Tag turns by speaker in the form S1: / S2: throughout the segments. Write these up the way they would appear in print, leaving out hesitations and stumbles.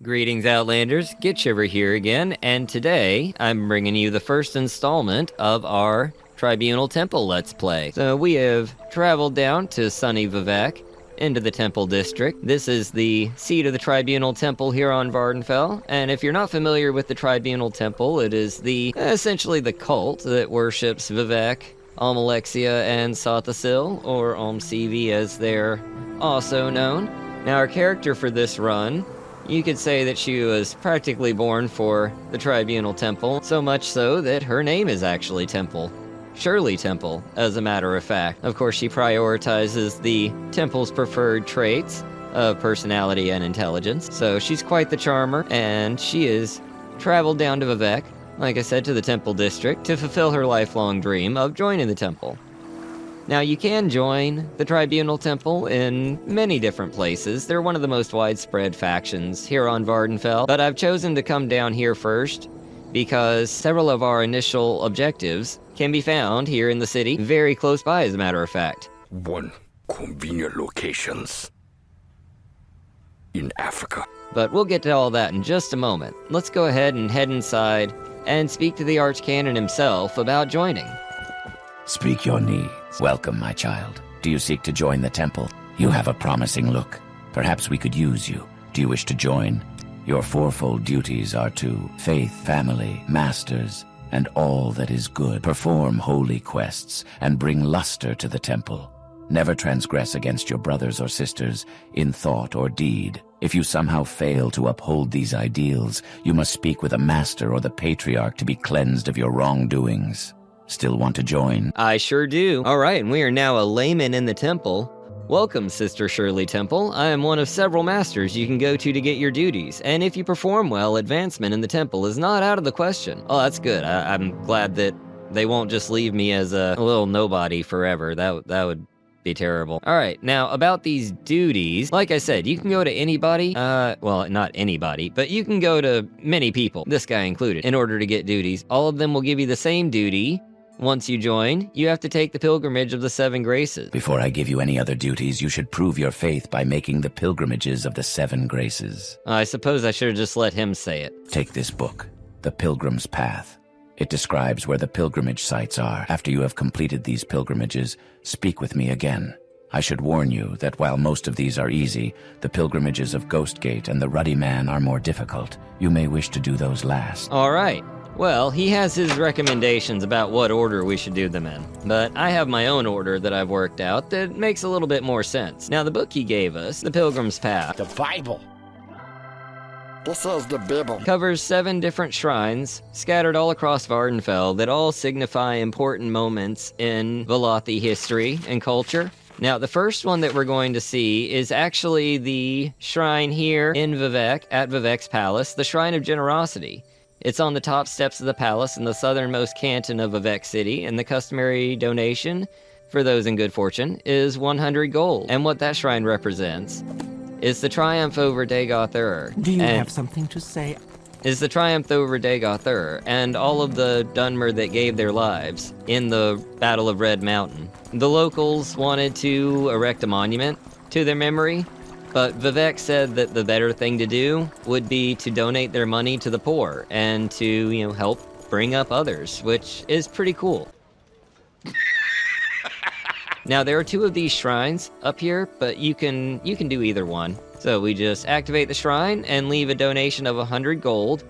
S1: Greetings, Outlanders. Gitshiver here again, and today I'm bringing you the first installment of our Tribunal Temple Let's Play. So we have traveled down to sunny Vivec, into the Temple District. This is the seat of the Tribunal Temple here on Vvardenfell, and if you're not familiar with the Tribunal Temple, it is essentially the cult that worships Vivec, Almalexia, and Sothasil, or Almsivi as they're also known. Now our character for this run, you could say that she was practically born for the Tribunal Temple, so much so that her name is actually Temple. Shirley Temple, as a matter of fact. Of course, she prioritizes the Temple's preferred traits of personality and intelligence, so she's quite the charmer, and she has traveled down to Vivec, like I said, to the Temple District, to fulfill her lifelong dream of joining the Temple. Now, you can join the Tribunal Temple in many different places. They're one of the most widespread factions here on Vvardenfell, but I've chosen to come down here first because several of our initial objectives can be found here in the city, very close by, as a matter of fact.
S2: One convenient locations in Africa.
S1: But we'll get to all that in just a moment. Let's go ahead and head inside and speak to the Archcanon himself about joining.
S3: Speak your needs. Welcome, my child. Do you seek to join the temple? You have a promising look. Perhaps we could use you. Do you wish to join? Your fourfold duties are to faith, family, masters, and all that is good. Perform holy quests and bring luster to the temple. Never transgress against your brothers or sisters in thought or deed. If you somehow fail to uphold these ideals, you must speak with a master or the patriarch to be cleansed of your wrongdoings. Still want to join?
S1: I sure do. All right, and we are now a layman in the temple. Welcome, Sister Shirley Temple. I am one of several masters you can go to get your duties, and if you perform well, advancement in the temple is not out of the question. Oh, that's good. I'm glad that they won't just leave me as a little nobody forever. That would be terrible. All right, now about these duties, like I said, you can go to anybody, well, not anybody, but you can go to many people, this guy included, in order to get duties. All of them will give you the same duty. Once you join, you have to take the pilgrimage of the 7 graces.
S3: Before I give you any other duties, you should prove your faith by making the pilgrimages of the 7 graces.
S1: I suppose I should have just let him say it.
S3: Take this book, The Pilgrim's Path. It describes where the pilgrimage sites are. After you have completed these pilgrimages, speak with me again. I should warn you that while most of these are easy, the pilgrimages of Ghostgate and the Ruddy Man are more difficult. You may wish to do those last.
S1: All right. Well, he has his recommendations about what order we should do them in, but I have my own order that I've worked out that makes a little bit more sense. Now, the book he gave us, The Pilgrim's Path,
S2: The Bible. This is the Bible.
S1: covers 7 different shrines scattered all across Vvardenfell that all signify important moments in Velothi history and culture. Now, the first one that we're going to see is actually the shrine here in Vivec, at Vivec's palace, the Shrine of Generosity. It's on the top steps of the palace in the southernmost canton of Vivec City, and the customary donation, for those in good fortune, is 100 gold. And what that shrine represents is the triumph over Dagoth-ur.
S4: Do you have something to say?
S1: Is the triumph over Dagoth-ur, and all of the Dunmer that gave their lives in the Battle of Red Mountain. The locals wanted to erect a monument to their memory, but Vivec said that the better thing to do would be to donate their money to the poor and to, help bring up others, which is pretty cool. Now, there are 2 of these shrines up here, but you can do either one. So we just activate the shrine and leave a donation of 100 gold,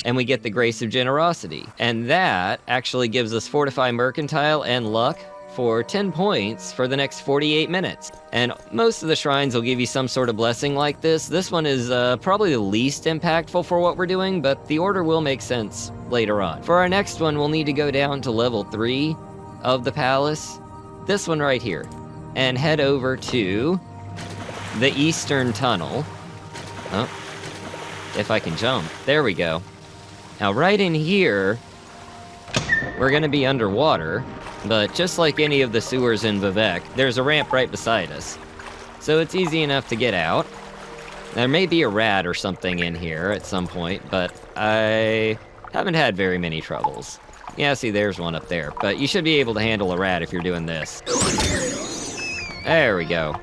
S1: and we get the Grace of Generosity. And that actually gives us Fortify Mercantile and Luck for 10 points for the next 48 minutes. And most of the shrines will give you some sort of blessing like this. This one is probably the least impactful for what we're doing, but the order will make sense later on. For our next one, we'll need to go down to level 3 of the palace, this one right here, and head over to the Eastern Tunnel. Oh, if I can jump. There we go. Now right in here, we're gonna be underwater, but just like any of the sewers in Vivec, there's a ramp right beside us. So it's easy enough to get out. There may be a rat or something in here at some point, but I haven't had very many troubles. Yeah, see, there's one up there, but you should be able to handle a rat if you're doing this. There we go.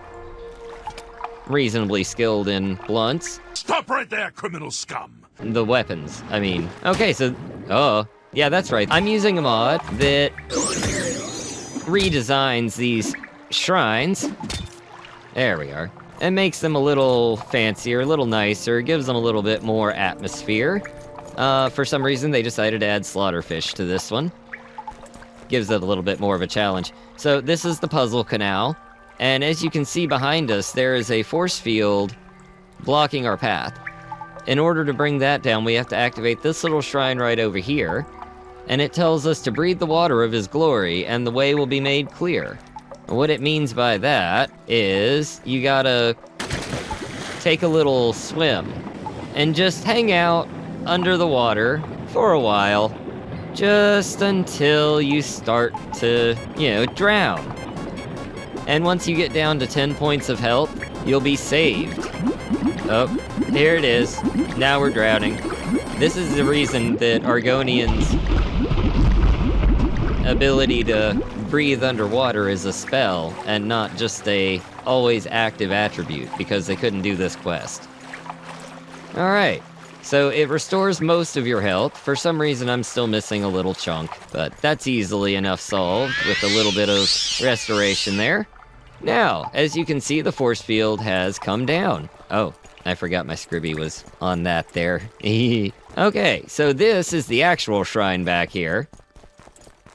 S1: reasonably skilled in blunts.
S4: Stop right there, criminal scum!
S1: The weapons, I mean. Okay, so, oh, yeah, that's right. I'm using a mod that redesigns these shrines. There we are. And makes them a little fancier, a little nicer, gives them a little bit more atmosphere. For some reason, they decided to add slaughterfish to this one. Gives it a little bit more of a challenge. So this is the puzzle canal, and as you can see behind us, there is a force field blocking our path. In order to bring that down, we have to activate this little shrine right over here, and it tells us to breathe the water of his glory, and the way will be made clear. What it means by that is you gotta take a little swim and just hang out under the water for a while, just until you start to, drown. And once you get down to 10 points of health, you'll be saved. Oh, here it is. Now we're drowning. This is the reason that Argonian's ability to breathe underwater is a spell and not just a always active attribute, because they couldn't do this quest. Alright, so it restores most of your health. For some reason I'm still missing a little chunk, but that's easily enough solved with a little bit of restoration there. Now, as you can see, the force field has come down. Oh, I forgot my scribby was on that there. Okay, so this is the actual shrine back here.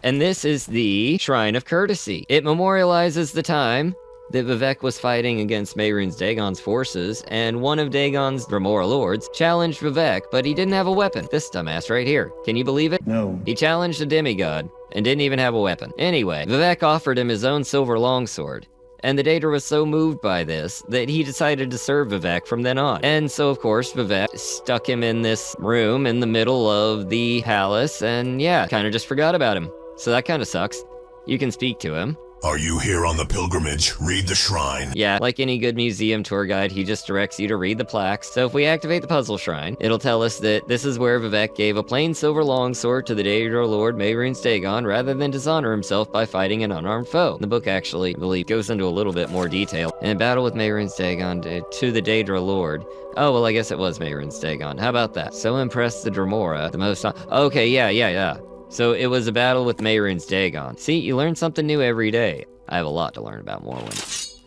S1: And this is the Shrine of Courtesy. It memorializes the time that Vivek was fighting against Mehrunes Dagon's forces, and one of Dagon's Dremora lords challenged Vivek, but he didn't have a weapon. This dumbass right here. Can you believe it?
S5: No.
S1: He challenged a demigod and didn't even have a weapon. Anyway, Vivek offered him his own silver longsword. And the Daedra was so moved by this that he decided to serve Vivek from then on. And so, of course, Vivek stuck him in this room in the middle of the palace, and yeah, kind of just forgot about him. So that kind of sucks. You can speak to him.
S4: Are you here on the pilgrimage? Read the shrine.
S1: Yeah, like any good museum tour guide, he just directs you to read the plaques. So if we activate the puzzle shrine, it'll tell us that this is where Vivek gave a plain silver longsword to the Daedra Lord Mehrunes Dagon rather than dishonor himself by fighting an unarmed foe. The book actually, I believe, goes into a little bit more detail. In a battle with Mehrunes Dagon to the Daedra Lord. Oh, well, I guess it was Mehrunes Dagon. How about that? So impressed the Dremora, the most... Okay, yeah. So it was a battle with Mehrunes Dagon. See, you learn something new every day. I have a lot to learn about Morrowind.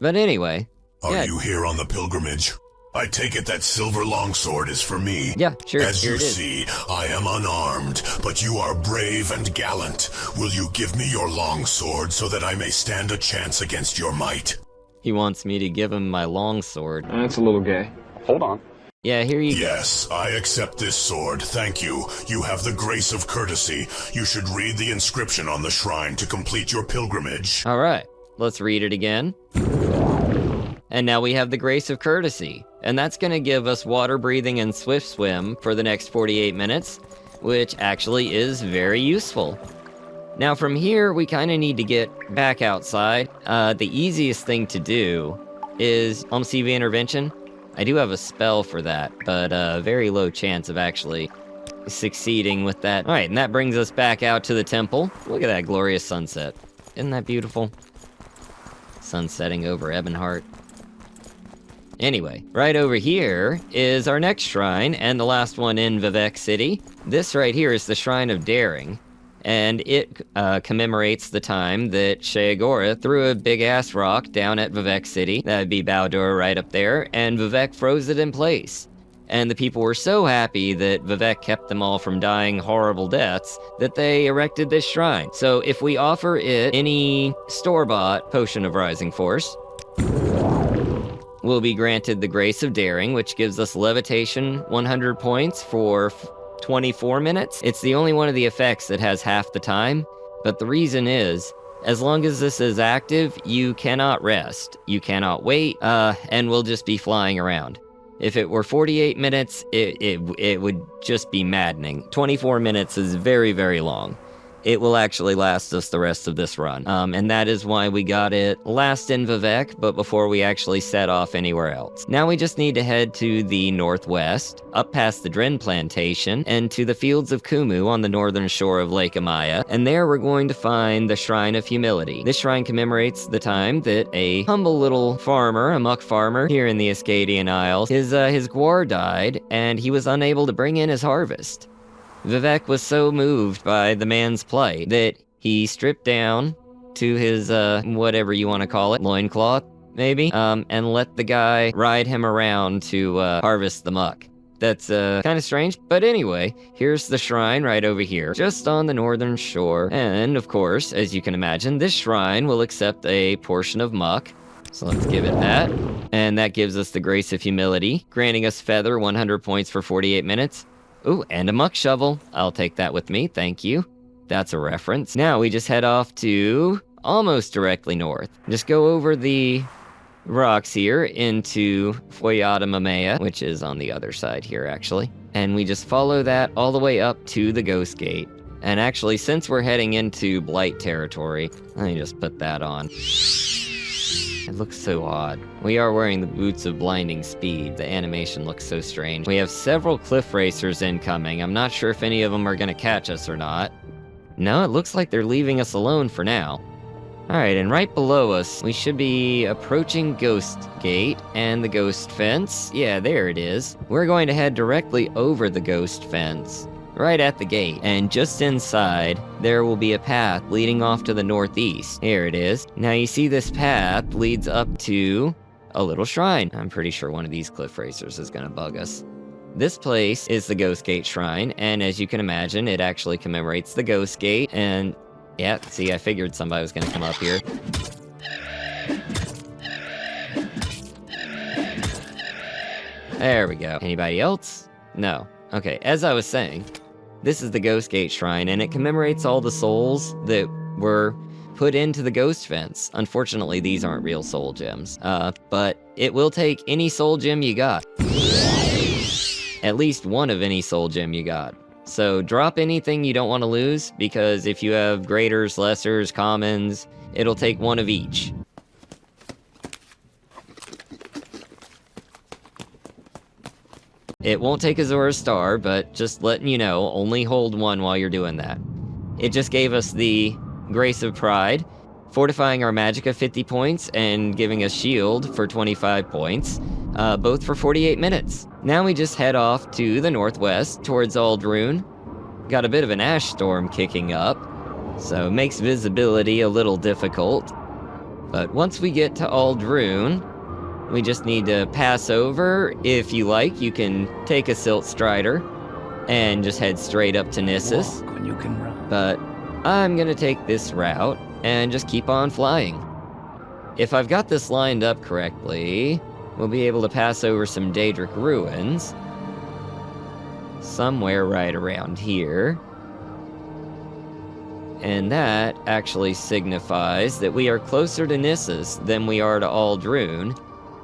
S1: But anyway...
S4: Are you here on the pilgrimage? I take it that silver longsword is for me.
S1: Yeah, sure,
S4: As
S1: here
S4: you
S1: it is.
S4: see, I am unarmed, but you are brave and gallant. Will you give me your longsword so that I may stand a chance against your might?
S1: He wants me to give him my longsword.
S5: That's a little gay.
S6: Hold on.
S1: Yeah, here you go.
S4: Yes, I accept this sword. Thank you. You have the grace of courtesy. You should read the inscription on the shrine to complete your pilgrimage.
S1: Alright, let's read it again. And now we have the grace of courtesy. And that's gonna give us water breathing and swift swim for the next 48 minutes, which actually is very useful. Now from here, we kinda need to get back outside. The easiest thing to do is CV intervention. I do have a spell for that, but very low chance of actually succeeding with that. Alright, and that brings us back out to the temple. Look at that glorious sunset. Isn't that beautiful? Sun setting over Ebonheart. Anyway, right over here is our next shrine, and the last one in Vivek City. This right here is the Shrine of Daring, and it commemorates the time that Sheagora threw a big-ass rock down at Vivek City. That'd be Baldur right up there, and Vivek froze it in place. And the people were so happy that Vivek kept them all from dying horrible deaths that they erected this shrine. So if we offer it any store-bought potion of rising force, we'll be granted the Grace of Daring, which gives us levitation 100 points for 24 minutes. It's the only one of the effects that has half the time, but the reason is, as long as this is active, you cannot rest, you cannot wait, and we'll just be flying around. If it were 48 minutes, it would just be maddening. 24 minutes is very, very long. it will actually last us the rest of this run. And that is why we got it last in Vivec, but before we actually set off anywhere else. Now we just need to head to the northwest, up past the Dren Plantation, and to the fields of Kumu on the northern shore of Lake Amaya, and there we're going to find the Shrine of Humility. This shrine commemorates the time that a humble little farmer, a muck farmer, here in the Ascadian Isles, his gwar died, and he was unable to bring in his harvest. Vivec was so moved by the man's plight that he stripped down to his, whatever you want to call it, loincloth, maybe, and let the guy ride him around to harvest the muck. That's kind of strange, but anyway, here's the shrine right over here, just on the northern shore. And of course, as you can imagine, this shrine will accept a portion of muck. So let's give it that. And that gives us the Grace of Humility, granting us Feather 100 points for 48 minutes. Ooh, and a muck shovel. I'll take that with me, thank you. That's a reference. Now we just head off to almost directly north. Just go over the rocks here into Vvardenfell, which is on the other side here, actually. And we just follow that all the way up to the Ghost Gate. And actually, since we're heading into Blight territory, let me just put that on. It looks so odd. We are wearing the boots of blinding speed. The animation looks so strange. We have several cliff racers incoming. I'm not sure if any of them are gonna catch us or not. No, it looks like they're leaving us alone for now. Alright, and right below us, we should be approaching Ghost Gate and the Ghost Fence. Yeah, there it is. We're going to head directly over the Ghost Fence, right at the gate. And just inside, there will be a path leading off to the northeast. Here it is. Now you see this path leads up to a little shrine. I'm pretty sure one of these cliff racers is gonna bug us. This place is the Ghost Gate Shrine, and as you can imagine, it actually commemorates the Ghost Gate, and yeah, see, I figured somebody was gonna come up here. There we go. Anybody else? No. Okay, as I was saying, this is the Ghost Gate Shrine, and it commemorates all the souls that were put into the Ghost Fence. Unfortunately, these aren't real soul gems, but it will take any soul gem you got. At least one of any soul gem you got. So drop anything you don't want to lose, because if you have greaters, lessers, commons, it'll take one of each. It won't take Azura's Star, but just letting you know, only hold one while you're doing that. It just gave us the Grace of Pride, fortifying our magicka 50 points and giving us shield for 25 points, both for 48 minutes. Now we just head off to the northwest towards Aldrune. Got a bit of an ash storm kicking up, so it makes visibility a little difficult. But once we get to Aldrune, we just need to pass over. If you like, you can take a Silt Strider and just head straight up to Nissus.
S3: Walk when you can run.
S1: But I'm gonna take this route and just keep on flying. If I've got this lined up correctly, we'll be able to pass over some Daedric ruins. Somewhere right around here. And that actually signifies that we are closer to Nissus than we are to Aldrune,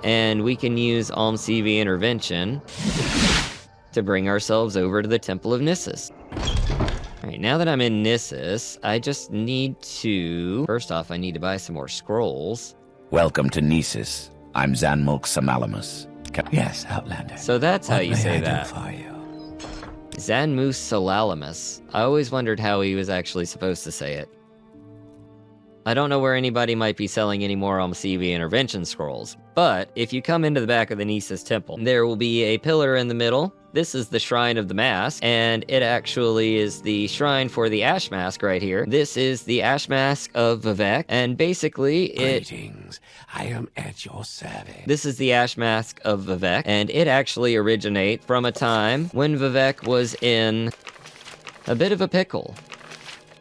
S1: and we can use Almseve Intervention to bring ourselves over to the Temple of Nissus. Alright, now that I'm in Nissus, I just need to... First off, I need to buy some more scrolls.
S3: Welcome to Nissus. I'm Zanmulk Samalamus. Yes, Outlander.
S1: So that's how you say that.
S3: For you?
S1: Zanmus Salalamus. I always wondered how he was actually supposed to say it. I don't know where anybody might be selling any more Almseve Intervention scrolls, but if you come into the back of the Nissus Temple, there will be a pillar in the middle. This is the Shrine of the Mask, and it actually is the shrine for the Ash Mask right here. This is the Ash Mask of Vivec, and basically
S3: Greetings. I am at your service.
S1: This is the Ash Mask of Vivec, and it actually originates from a time when Vivec was in a bit of a pickle.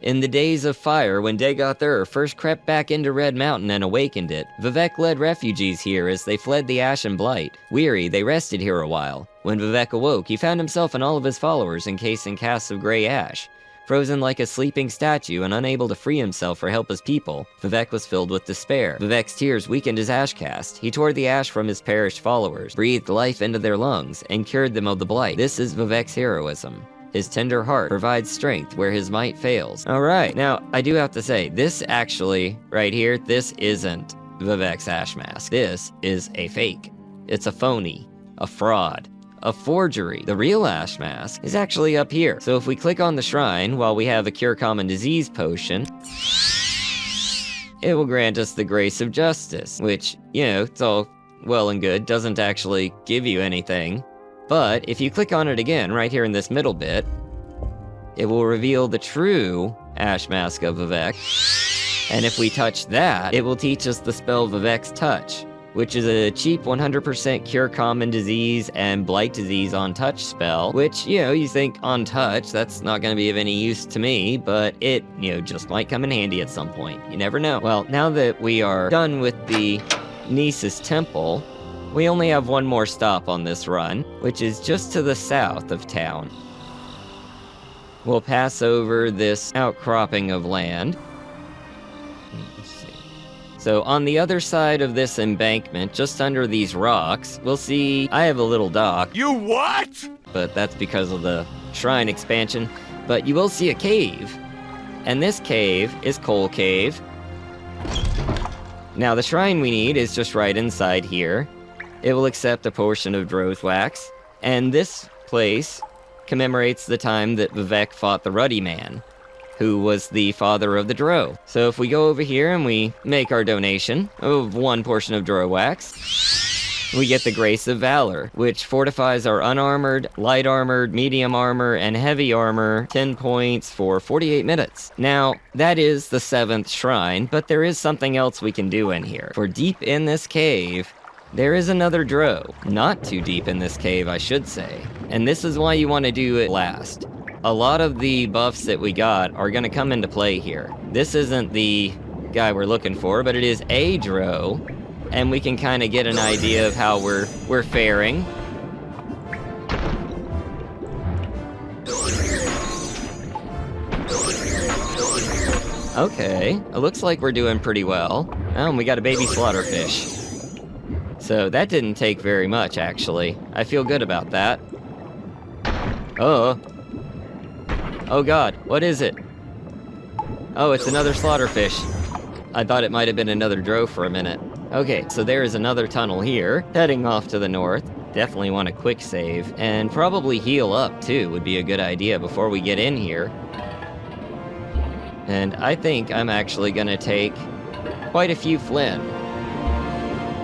S1: In the days of fire, when Dagoth first crept back into Red Mountain and awakened it, Vivec led refugees here as they fled the Ash and Blight. Weary, they rested here a while. When Vivec awoke, he found himself and all of his followers encased in casks of grey ash. Frozen like a sleeping statue and unable to free himself or help his people, Vivec was filled with despair. Vivec's tears weakened his ash caste. He tore the ash from his perished followers, breathed life into their lungs, and cured them of the blight. This is Vivec's heroism. His tender heart provides strength where his might fails. Alright, now, I do have to say, this actually, right here, this isn't Vivek's Ash Mask. This is a fake. It's a phony, a fraud, a forgery. The real Ash Mask is actually up here. So if we click on the shrine while we have a Cure Common Disease potion, it will grant us the Grace of Justice, which, you know, it's all well and good, doesn't actually give you anything. But if you click on it again, right here in this middle bit, it will reveal the true Ash Mask of Vivek. And if we touch that, it will teach us the spell Vivek's Touch, which is a cheap 100% Cure Common Disease and Blight Disease on touch spell, which, you know, you think on touch, that's not going to be of any use to me, but it, you know, just might come in handy at some point. You never know. Well, now that we are done with the Nisus Temple, we only have one more stop on this run, which is just to the south of town. We'll pass over this outcropping of land. Let's see. So on the other side of this embankment, just under these rocks, we'll see I have a little dock.
S5: You what?
S1: But that's because of the shrine expansion. But you will see a cave. And this cave is Coal Cave. Now the shrine we need is just right inside here. It will accept a portion of Droth wax, and this place commemorates the time that Vivek fought the Ruddy Man, who was the father of the Drow. So if we go over here and we make our donation of one portion of Drow wax, we get the Grace of Valor, which fortifies our unarmored, light armored, medium armor, and heavy armor 10 points for 48 minutes. Now, that is the 7th shrine, but there is something else we can do in here. For deep in this cave, there is another Drow. Not too deep in this cave, I should say. And this is why you want to do it last. A lot of the buffs that we got are going to come into play here. This isn't the guy we're looking for, but it is a Drow, and we can kind of get an idea of how we're faring. Okay, it looks like we're doing pretty well. Oh, and we got a baby slaughterfish. So that didn't take very much, actually. I feel good about that. Oh. Oh god, what is it? Oh, it's another slaughterfish. I thought it might have been another Drow for a minute. Okay, so there is another tunnel here, heading off to the north. Definitely want a quick save, and probably heal up too would be a good idea before we get in here. And I think I'm actually gonna take quite a few Flynn.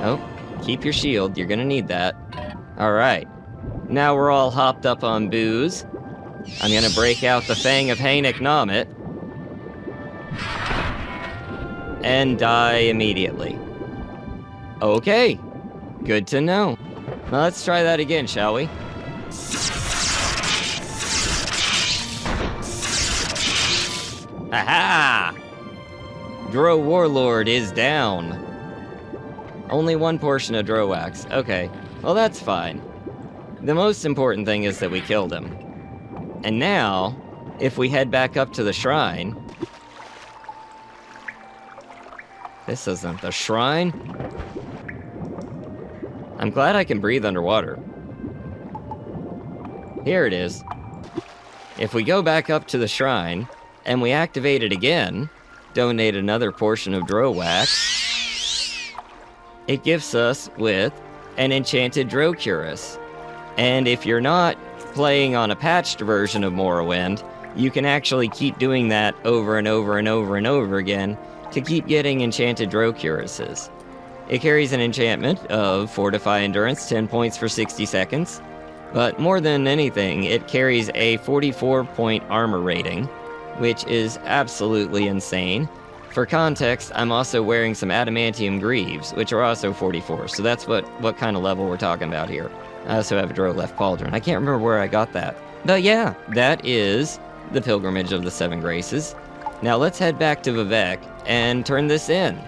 S1: Oh. Keep your shield, you're gonna need that. Alright. Now we're all hopped up on booze. I'm gonna break out the Fang of Hanek Nomit. And die immediately. Okay. Good to know. Now let's try that again, shall we? Aha! Drow Warlord is down. Only one portion of Drow wax. Okay, well that's fine. The most important thing is that we killed him. And now, if we head back up to the shrine... This isn't the shrine? I'm glad I can breathe underwater. Here it is. If we go back up to the shrine, and we activate it again, donate another portion of Drow wax, it gives us with an enchanted Drow Cuirass. And if you're not playing on a patched version of Morrowind, you can actually keep doing that over and over and over and over again to keep getting enchanted Drow Cuirasses. It carries an enchantment of Fortify Endurance, 10 points for 60 seconds. But more than anything, it carries a 44-point armor rating, which is absolutely insane. For context, I'm also wearing some adamantium greaves, which are also 44, so that's what kind of level we're talking about here. I also have a Drow left pauldron. I can't remember where I got that. But yeah, that is the Pilgrimage of the Seven Graces. Now let's head back to Vivek and turn this in.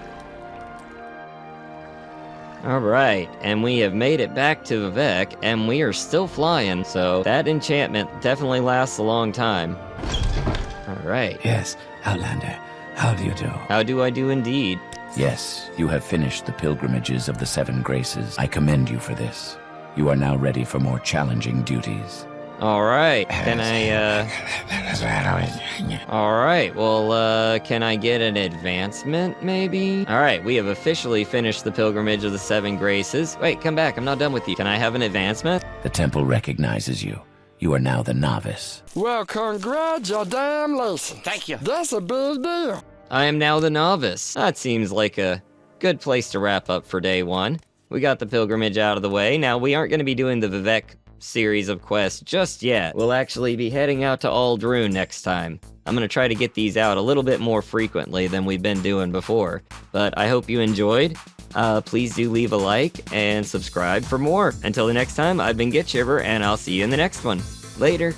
S1: Alright, and we have made it back to Vivek, and we are still flying, so that enchantment definitely lasts a long time. Alright.
S3: Yes, Outlander. How do you do?
S1: How do I do indeed?
S3: Yes, you have finished the pilgrimages of the Seven Graces. I commend you for this. You are now ready for more challenging duties.
S1: Alright, can I, Alright, well, can I get an advancement, maybe? Alright, we have officially finished the Pilgrimage of the Seven Graces. Wait, come back, I'm not done with you. Can I have an advancement?
S3: The temple recognizes you. You are now the novice.
S2: Well, congratulations.
S5: Thank you.
S2: That's a big deal.
S1: I am now the novice. That seems like a good place to wrap up for day one. We got the pilgrimage out of the way. Now, we aren't going to be doing the Vivek series of quests just yet. We'll actually be heading out to Aldrune next time. I'm going to try to get these out a little bit more frequently than we've been doing before. But I hope you enjoyed. Please do leave a like and subscribe for more. Until the next time, I've been Gitshiver, and I'll see you in the next one. Later.